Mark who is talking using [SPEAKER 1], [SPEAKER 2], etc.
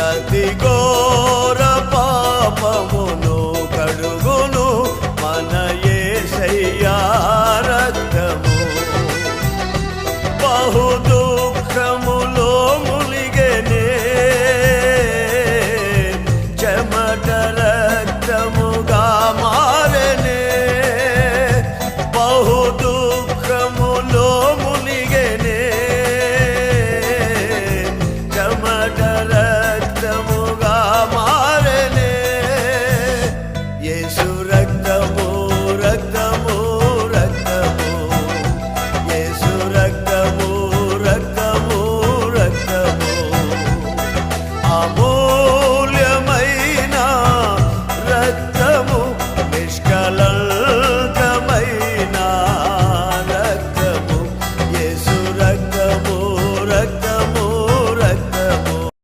[SPEAKER 1] ప్రతి ఘోర పాపమును కడుగును మన యేసయ్యా రక్తము. బహు దుఃఖములో మునిగెనే చెమట రక్తముగా మారెనే. బహు దుఃఖములో మునిగెనే చెమట రక్తముగా మారెనే. యేసు రక్తము రక్తము రక్తము, యేసు రక్తము రక్తము రక్తము.